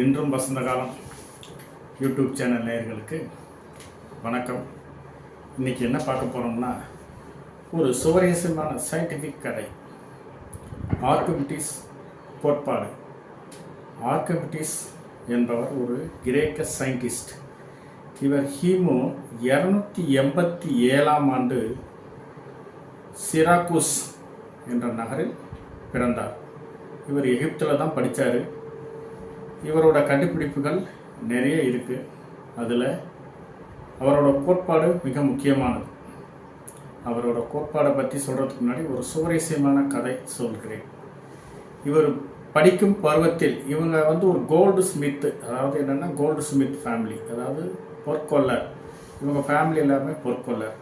இன்றும் வசந்த காலம் YouTube channel நேயர்களுக்கு வணக்கம். இன்றைக்கி என்ன பார்க்க போகிறோம்னா, ஒரு சுவாரஸ்யமான சயின்டிஃபிக் கதை. ஆர்க்கிமிடிஸ் கோட்பாடு. ஆர்க்கிமிடிஸ் என்பவர் ஒரு கிரேக்க சயின்டிஸ்ட். இவர் கிமு 287ஆம் ஆண்டு சிராக்கூஸ் என்ற நகரில் பிறந்தார். இவர் எகிப்தில் தான் படித்தார். இவரோட கண்டுபிடிப்புகள் நிறைய இருக்குது. அதில் அவரோட கோட்பாடு மிக முக்கியமானது. அவரோட கோட்பாடை பற்றி சொல்கிறதுக்கு முன்னாடி ஒரு சுவாரஸ்யமான கதை சொல்கிறேன். இவர் படிக்கும் பருவத்தில் இவங்க ஒரு கோல்டு ஸ்மித்து, அதாவது என்னென்னா கோல்டு ஸ்மித் ஃபேமிலி, அதாவது பொற்கொள்ளர். இவங்க ஃபேமிலி எல்லாமே பொற்கொள்ளர்.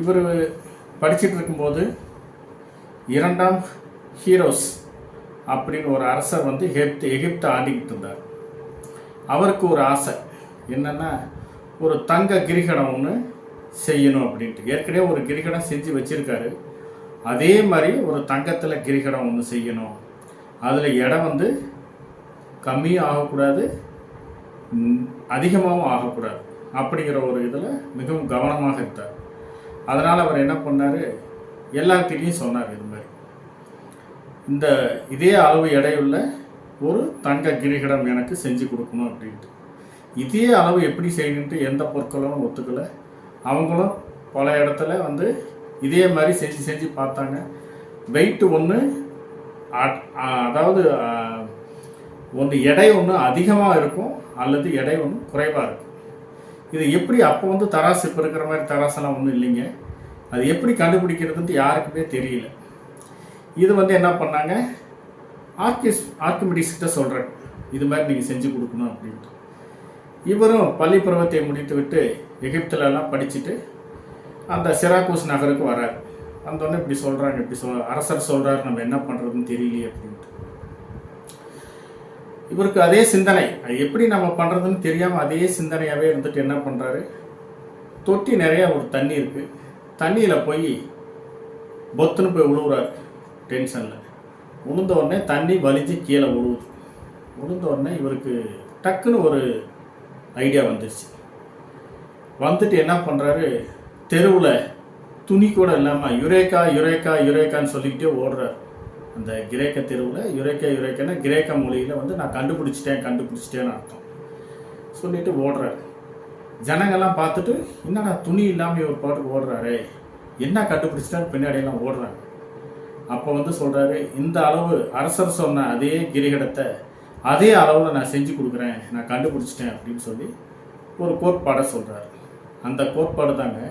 இவர் படிச்சுட்டு இருக்கும்போது இரண்டாம் ஹீரோஸ் அப்படின்னு ஒரு அரசர் எகிப்தை ஆண்டிக்கிட்டு இருந்தார். அவருக்கு ஒரு ஆசை என்னென்னா, ஒரு தங்க கிரிகடம் ஒன்று செய்யணும் அப்படின்ட்டு. ஏற்கனவே ஒரு கிரிகடம் செஞ்சு வச்சுருக்காரு. அதே மாதிரி ஒரு தங்கத்தில் கிரிகடம் ஒன்று செய்யணும். அதில் இடம் கம்மியும் ஆகக்கூடாது, அதிகமாகவும் ஆகக்கூடாது அப்படிங்கிற ஒரு இதில் மிகவும் கவனமாக இருந்தார். அதனால் அவர் என்ன பண்ணார், எல்லாத்திலையும் சொன்னார், இது மாதிரி இதே அளவு எடையுள்ள ஒரு தங்க கிரிகடம் எனக்கு செஞ்சு கொடுக்கணும் அப்படின்ட்டு. இதே அளவு எப்படி செய்யணுன்ட்டு எந்த பொருட்களும் ஒத்துக்கலை. அவங்களும் பல இடத்துல இதே மாதிரி செஞ்சு பார்த்தாங்க. வெயிட்டு ஒன்று, அதாவது எடை ஒன்று அதிகமாக இருக்கும் அல்லது எடை ஒன்று குறைவாக இருக்கும். இது எப்படி அப்போ தராசு, இப்போ இருக்கிற மாதிரி தராசெல்லாம் ஒன்றும் இல்லைங்க. அது எப்படி கண்டுபிடிக்கிறதுன்ட்டு யாருக்குமே தெரியல. இது என்ன பண்ணாங்க, ஆர்க்கிமிடிஸ் கிட்ட சொல்கிறாங்க, இது மாதிரி நீங்கள் செஞ்சு கொடுக்கணும் அப்படின்ட்டு. இவரும் பள்ளி பருவத்தை முடித்து விட்டு எகிப்திலலாம் படிச்சுட்டு அந்த சிராக்கூஸ் நகருக்கு வரார். வந்தோடனே இப்படி சொல்கிறாங்க, அரசர் சொல்கிறார், நம்ம என்ன பண்ணுறதுன்னு தெரியலையே அப்படின்ட்டு. இவருக்கு அதே சிந்தனை, அது எப்படி நம்ம பண்ணுறதுன்னு தெரியாமல் அதே சிந்தனையாகவே இருந்துட்டு என்ன பண்ணுறாரு, தொட்டி நிறையா ஒரு தண்ணி இருக்குது, தண்ணியில் போய் பொத்துன்னு போய் விழுவுறாரு. டென்ஷனில் விழுந்த உடனே தண்ணி வலிஞ்சு கீழே விழுவுது. விழுந்த உடனே இவருக்கு டக்குன்னு ஒரு ஐடியா வந்துட்டு என்ன பண்ணுறாரு, தெருவில் துணி கூட இல்லாமல் யுரேக்கா யுரேக்கா யுரேக்கான்னு சொல்லிக்கிட்டே ஓடுறார். அந்த கிரேக்க தெருவில் யுரேக்கா கிரேக்க மொழியில் நான் கண்டுபிடிச்சிட்டேன்னு அர்த்தம் சொல்லிட்டு ஓடுறாரு. ஜனங்கள்லாம் பார்த்துட்டு, என்னடா துணி இல்லாமல் இவர் பாட்டுக்கு ஓடுறாரு, என்ன கண்டுபிடிச்சிட்டான்னு பின்னாடியெல்லாம் ஓடுறாங்க. அப்போ சொல்கிறாரு, இந்த அளவு அரசர் சொன்ன அதே கிரிகடத்தை அதே அளவில் நான் செஞ்சு கொடுக்குறேன், நான் கண்டுபிடிச்சிட்டேன் அப்படின்னு சொல்லி ஒரு கோட்பாடை சொல்கிறார். அந்த கோட்பாடு தாங்க,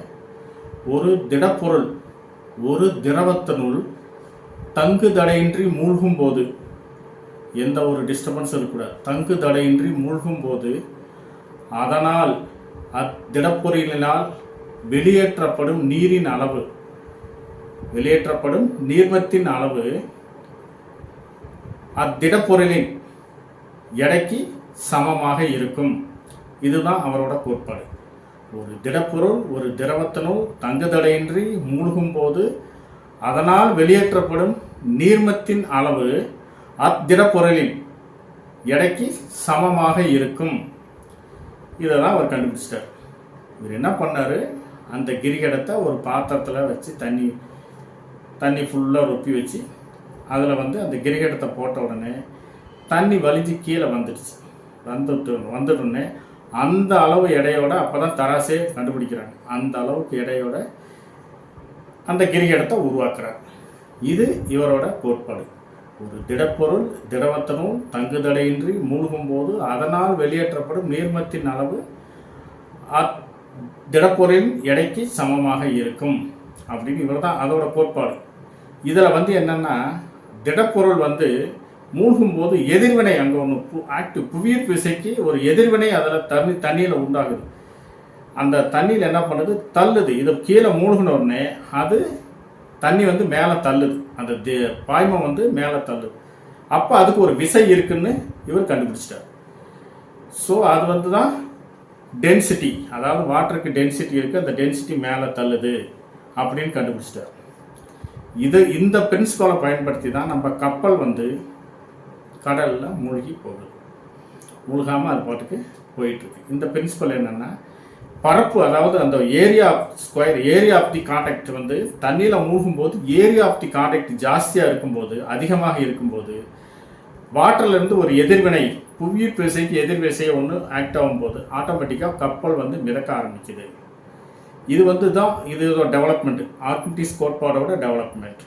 ஒரு திடப்பொருள் ஒரு திரவத்தினுள் தங்கு தடையின்றி மூழ்கும் போது, எந்த ஒரு டிஸ்டர்பன்ஸ் இருக்கக்கூடாது, தங்கு தடையின்றி மூழ்கும் போது அதனால் அத்திடப்பொருளினால் வெளியேற்றப்படும் நீர்மத்தின் அளவு அத்திடப்பொருளின் எடைக்கு சமமாக இருக்கும். இதுதான் அவரோட கோட்பாடு. ஒரு திடப்பொருள் ஒரு திரவத்தினுள் தங்குதடையின்றி மூழ்கும் போது அதனால் வெளியேற்றப்படும் நீர்மத்தின் அளவு அத்திடப்பொருளின் எடைக்கு சமமாக இருக்கும். இதெல்லாம் அவர் கண்டுபிடிச்சிட்டார். இவர் என்ன பண்ணார், அந்த கிரிகடத்தை ஒரு பாத்திரத்தில் வச்சு தண்ணி ஃபுல்லாக ரொப்பி வச்சு அதில் அந்த கிரிகடத்தை போட்ட உடனே தண்ணி வலிஞ்சு கீழே வந்துட்டோடனே அந்த அளவு எடையோட, அப்போ தான் தராசே கண்டுபிடிக்கிறாங்க, அந்த அளவுக்கு எடையோட அந்த கிரிகடத்தை உருவாக்குறார். இது இவரோட கோட்பாடு. ஒரு திடப்பொருள் திரவத்தினுள் தங்குதடையின்றி மூழ்கும் போது அதனால் வெளியேற்றப்படும் நீர்மத்தின் அளவு திடப்பொருளின் எடைக்கு சமமாக இருக்கும் அப்படின்னு இவர் தான் அதோட கோட்பாடு. இதில் என்னென்னா, திடப்பொருள் மூழ்கும் போது எதிர்வினை, அங்கே ஒன்று ஆக்டிவ் புவியீர்ப்பு விசைக்கு ஒரு எதிர்வினை அதில் தண்ணியில் உண்டாகுது. அந்த தண்ணியில் என்ன பண்ணுது, தள்ளுது. இது கீழே மூழ்கின உடனே அது தண்ணி மேலே தள்ளுது, அந்த பாய்மம் மேலே தள்ளுது. அப்போ அதுக்கு ஒரு விசை இருக்குன்னு இவர் கண்டுபிடிச்சிட்டார். ஸோ அது தான் டென்சிட்டி, அதாவது வாட்டருக்கு டென்சிட்டி இருக்குது, அந்த டென்சிட்டி மேலே தள்ளுது அப்படின்னு கண்டுபிடிச்சிட்டார். இந்த பிரின்சிபலை பயன்படுத்தி தான் நம்ம கப்பல் கடலில் மூழ்கி போகுது. மூழ்காமல் அது பாட்டுக்கு போயிட்டுருக்கு. இந்த பிரின்சிபல் என்னென்னா, பரப்பு அதாவது அந்த ஏரியா ஆஃப் தி கான்டாக்ட் வந்து தண்ணியில் மூழ்கும்போது ஏரியா ஆஃப் தி கான்டாக்ட் ஜாஸ்தியாக இருக்கும்போது, அதிகமாக இருக்கும்போது, வாட்டர்லேருந்து ஒரு எதிர்வினை புவியீர்ப்பு விசைக்கு எதிர்விசையை ஒன்று ஆக்ட் ஆகும்போது ஆட்டோமேட்டிக்காக கப்பல் வந்து மிதக்க ஆரம்பிக்குது. இது வந்து தான் இதோட டெவலப்மெண்ட், ஆர்கிமிடிஸ் கோட்பாடோட டெவலப்மெண்ட்.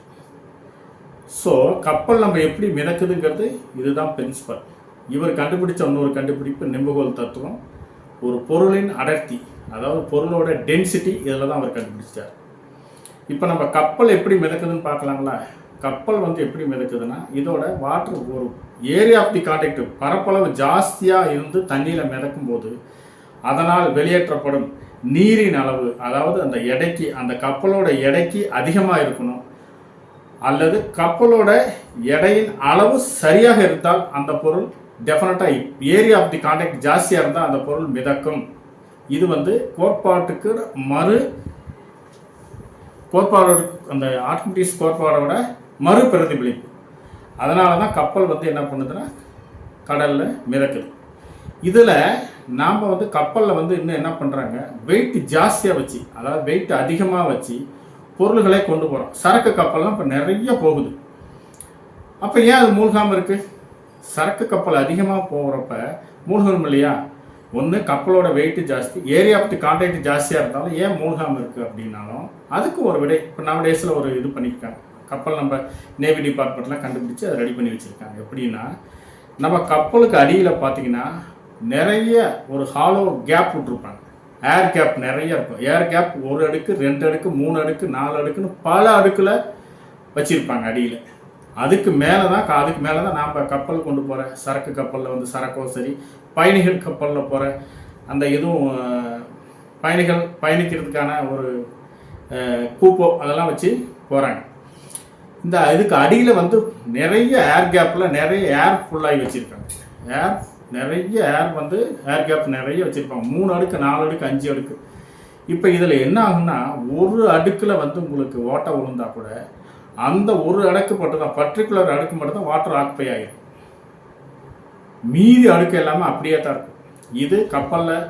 ஸோ கப்பல் நம்ம எப்படி மிதக்குதுங்கிறது இதுதான் பிரின்சிபல். இவர் கண்டுபிடிச்ச இன்னொரு கண்டுபிடிப்பு நெம்புகோல் தத்துவம். ஒரு பொருளின் அடர்த்தி, அதாவது பொருளோட டென்சிட்டி, இதில் தான் அவர் கண்டுபிடிச்சார். இப்போ நம்ம கப்பல் எப்படி மிதக்குதுன்னு பார்க்கலாங்களா? கப்பல் வந்து எப்படி மிதக்குதுன்னா, இதோட வாட்டர் ஒரு ஏரியா ஆஃப் தி கான்டாக்ட் பரப்பளவு ஜாஸ்தியாக இருந்து தண்ணியில் மிதக்கும் போது அதனால் வெளியேற்றப்படும் நீரின் அளவு, அதாவது அந்த எடைக்கு, அந்த கப்பலோட எடைக்கு அதிகமாக இருக்கணும், அல்லது கப்பலோட எடையின் அளவு சரியாக இருந்தால் அந்த பொருள் டெஃபினட்டாக ஏரியா ஆஃப் தி கான்டாக்ட் ஜாஸ்தியாக இருந்தால் அந்த பொருள் மிதக்கும். இது வந்து கோட்பாட்டுக்கு கோட்பாடோட அந்த ஆர்கிமிடிஸ் கோட்பாடோட மறு பிரதிபலிப்பு. அதனால தான் கப்பல் வந்து என்ன பண்ணுதுன்னா கடலில் மிதக்குது. இதில் நாம் வந்து கப்பலில் வந்து இன்னும் என்ன பண்ணுறாங்க, வெயிட் ஜாஸ்தியாக வச்சு, அதாவது வெயிட் அதிகமாக வச்சு பொருள்களை கொண்டு போகிறோம். சரக்கு கப்பல்லாம் இப்போ நிறைய போகுது. அப்போ ஏன் அது மூழ்காமல் இருக்குது? சரக்கு கப்பல் அதிகமாக போகிறப்ப மூழ்கணும் இல்லையா? ஒன்று கப்பலோட வெயிட்டு ஜாஸ்தி, ஏரியா ஆஃப் தி கான்டாக்ட் ஜாஸ்தியாக இருந்தாலும் ஏன் மூழ்காமல் இருக்குது அப்படின்னாலும் அதுக்கு ஒரு விடை இப்போ நம்ம டேஸில் ஒரு இது பண்ணியிருக்காங்க. கப்பல் நம்ம நேவி டிபார்ட்மெண்ட்லாம் கண்டுபிடிச்சி அதை ரெடி பண்ணி வச்சுருக்காங்க. எப்படின்னா, நம்ம கப்பலுக்கு அடியில் பார்த்தீங்கன்னா நிறைய ஒரு ஹாலோ கேப் விட்ருப்பாங்க. ஏர் கேப் நிறைய இருக்கும். ஏர் கேப் 1 அடுக்கு 2 அடுக்கு 3 அடுக்கு 4 அடுக்குன்னு பல அடுக்கில் வச்சுருப்பாங்க அடியில். அதுக்கு மேலே தான் நாம் கப்பல் கொண்டு போகிற சரக்கு கப்பலில் வந்து சரக்கோ சரி, பயணிகள் கப்பலில் போகிற அந்த இதுவும் பயணிகள் பயணிக்கிறதுக்கான ஒரு கூப்போ அதெல்லாம் வச்சு போகிறாங்க. இந்த இதுக்கு அடியில் வந்து நிறைய ஏர் கேப்பில் நிறைய ஏர் ஃபுல்லாகி வச்சுருக்காங்க. நிறைய ஏர் கேப் நிறைய வச்சுருப்பாங்க. 3 அடுக்கு 4 அடுக்கு 5 அடுக்கு. இப்போ இதில் என்ன ஆகுன்னா, ஒரு அடுக்கில் வந்து உங்களுக்கு ஓட்டை விழுந்தா கூட அந்த ஒரு அடுக்கு மட்டும் தான், பர்டிகுலர் அடுக்கு மட்டும் தான் வாட்டர் ஆக்குப்பை ஆகிடும். மீதி அடுக்கு எல்லாமே அப்படியே தான் இருக்கும். இது கப்பலில்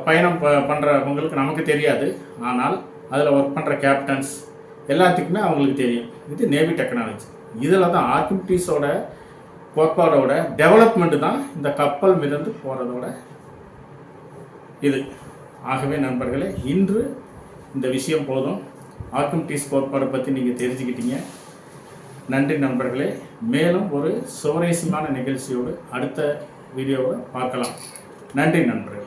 பயணம் பண்ணுறவங்களுக்கு நமக்கு தெரியாது, ஆனால் அதில் ஒர்க் பண்ணுற கேப்டன்ஸ் எல்லாத்துக்குமே அவங்களுக்கு தெரியும். இது நேவி டெக்னாலஜி. இதில் தான் ஆர்கிமிடிஸோட கோட்பாடோட டெவலப்மெண்ட்டு தான் இந்த கப்பல் மிதந்து போகிறதோட இது. ஆகவே நண்பர்களே, இன்று இந்த விஷயம் போதும். ஆர்கிமிடிஸ் கோட்பாடை பற்றி நீங்கள் தெரிஞ்சுக்கிட்டீங்க. நன்றி நண்பர்களே. மேலும் ஒரு சுவாரஸ்யமான நிகழ்ச்சியோடு அடுத்த வீடியோவை பார்க்கலாம். நன்றி நண்பர்களே.